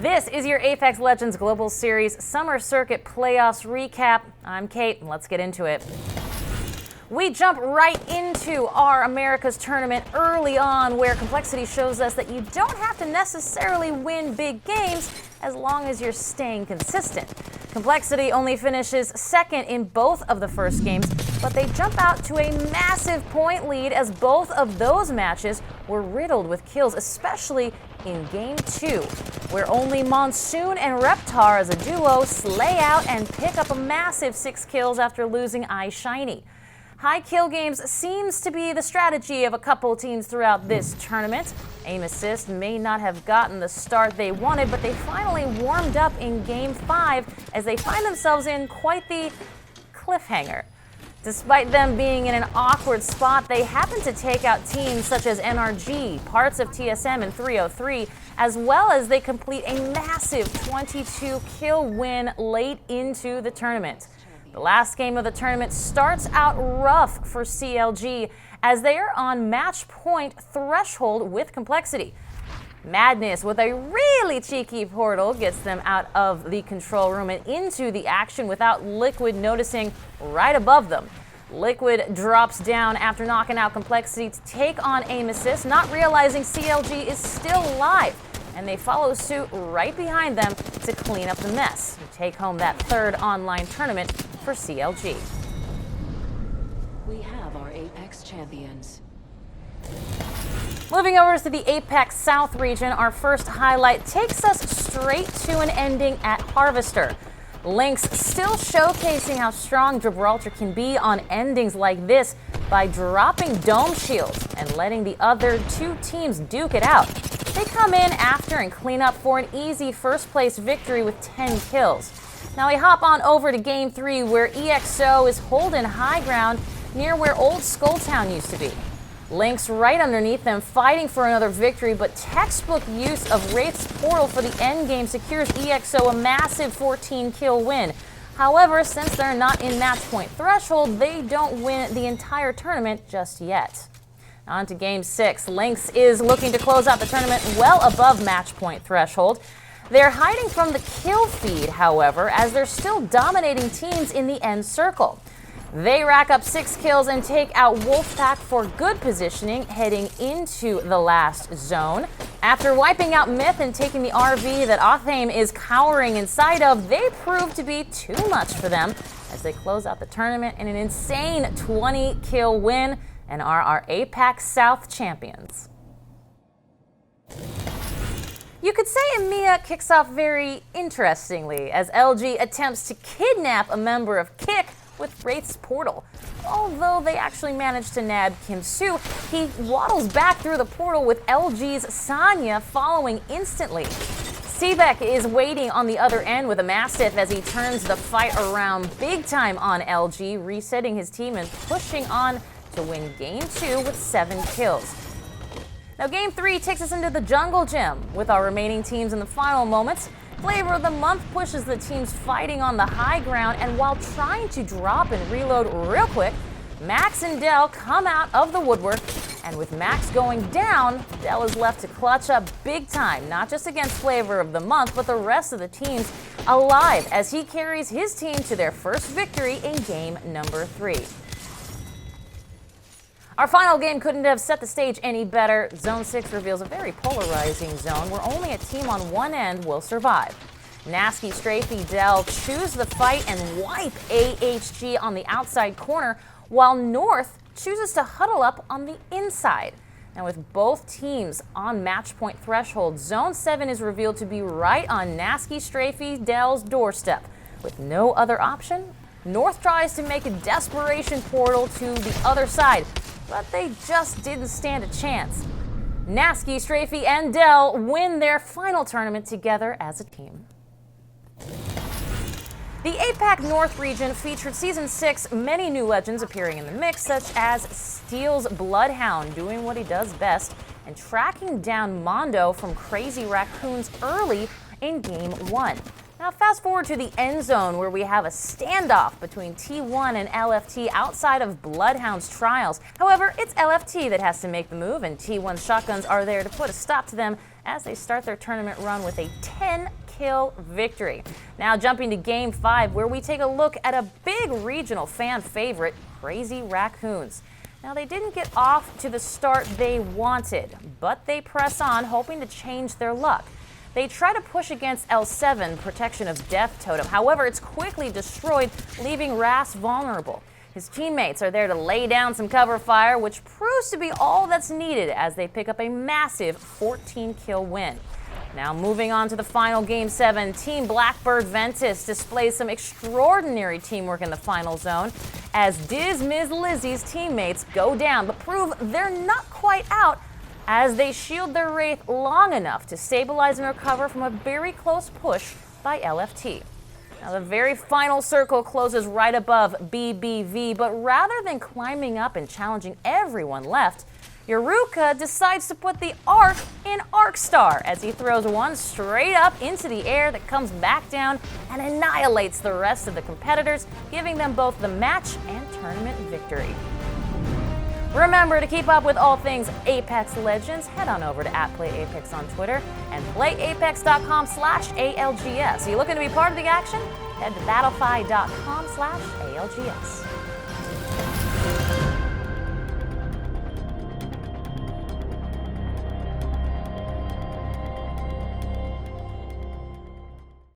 This is your Apex Legends Global Series Summer Circuit Playoffs recap. I'm Kate, and let's get into it. We jump right into our Americas tournament early on, where complexity shows us that you don't have to necessarily win big games as long as you're staying consistent. Complexity only finishes second in both of the first games, but they jump out to a massive point lead as both of those matches were riddled with kills, especially in Game 2, where only Monsoon and Reptar as a duo slay out and pick up a massive 6 kills after losing iShiny. High kill games seems to be the strategy of a couple teams throughout this tournament. Aim assist may not have gotten the start they wanted, but they finally warmed up in Game 5 as they find themselves in quite the cliffhanger. Despite them being in an awkward spot, they happen to take out teams such as NRG, parts of TSM and 303, as well as they complete a massive 22 kill win late into the tournament. The last game of the tournament starts out rough for CLG as they are on match point threshold with complexity. Madness with a really cheeky portal gets them out of the control room and into the action without Liquid noticing right above them. Liquid drops down after knocking out complexity to take on aim assist, not realizing CLG is still alive, and they follow suit right behind them to clean up the mess and take home that third online tournament for CLG. We have our Apex champions. Moving over to the APAC South region, our first highlight takes us straight to an ending at Harvester. LYNX still showcasing how strong Gibraltar can be on endings like this by dropping dome shields and letting the other two teams duke it out. They come in after and clean up for an easy first place victory with 10 kills. Now we hop on over to Game 3, where EXO is holding high ground near where old Skulltown used to be. LYNX right underneath them, fighting for another victory, but textbook use of Wraith's portal for the endgame secures EXO a massive 14 kill win. However, since they're not in match point threshold, they don't win the entire tournament just yet. On to Game 6. LYNX is looking to close out the tournament well above match point threshold. They're hiding from the kill feed, however, as they're still dominating teams in the end circle. They rack up 6 kills and take out Wolfpack for good positioning heading into the last zone. After wiping out Myth and taking the RV that Othame is cowering inside of, they prove to be too much for them as they close out the tournament in an insane 20 kill win and are our APAC South champions. You could say EMEA kicks off very interestingly as LG attempts to kidnap a member of Kick with Wraith's portal. Although they actually managed to nab Kim Soo, he waddles back through the portal with LG's Sanya following instantly. Seebeck is waiting on the other end with a Mastiff as he turns the fight around big time on LG, resetting his team and pushing on to win Game 2 with 7 kills. Now Game 3 takes us into the Jungle Gym with our remaining teams in the final moments. Flavor of the Month pushes the teams fighting on the high ground, and while trying to drop and reload real quick, Max and Del come out of the woodwork, and with Max going down, Del is left to clutch up big time, not just against Flavor of the Month, but the rest of the teams alive as he carries his team to their first victory in Game number 3. Our final game couldn't have set the stage any better. Zone 6 reveals a very polarizing zone where only a team on one end will survive. GnaskeStrafeDel choose the fight and wipe AHG on the outside corner, while North chooses to huddle up on the inside. Now with both teams on match point threshold, Zone 7 is revealed to be right on GnaskeStrafeDel's doorstep. With no other option, North tries to make a desperation portal to the other side, but they just didn't stand a chance. GnaskeStrafey and Del win their final tournament together as a team. The APAC North region featured Season 6 many new legends appearing in the mix, such as Steel's Bloodhound doing what he does best and tracking down Mondo from Crazy Raccoons early in Game 1. Now fast forward to the end zone where we have a standoff between T1 and LFT outside of Bloodhound's trials. However, it's LFT that has to make the move, and T1's shotguns are there to put a stop to them as they start their tournament run with a 10-kill victory. Now jumping to Game 5, where we take a look at a big regional fan favorite, Crazy Raccoons. Now, they didn't get off to the start they wanted, but they press on, hoping to change their luck. They try to push against L7, Protection of Death Totem. However, it's quickly destroyed, leaving Ras vulnerable. His teammates are there to lay down some cover fire, which proves to be all that's needed as they pick up a massive 14-kill win. Now moving on to the final Game 7, Team BlackBird Ventus displays some extraordinary teamwork in the final zone as Diz Ms. Lizzie's teammates go down, but prove they're not quite out as they shield their Wraith long enough to stabilize and recover from a very close push by LFT. Now the very final circle closes right above BBV, but rather than climbing up and challenging everyone left, Yoruka decides to put the Arc in Arcstar as he throws one straight up into the air that comes back down and annihilates the rest of the competitors, giving them both the match and tournament victory. Remember, to keep up with all things Apex Legends, head on over to @PlayApex on Twitter and playapex.com/ALGS. Are you looking to be part of the action? Head to battlefy.com/ALGS.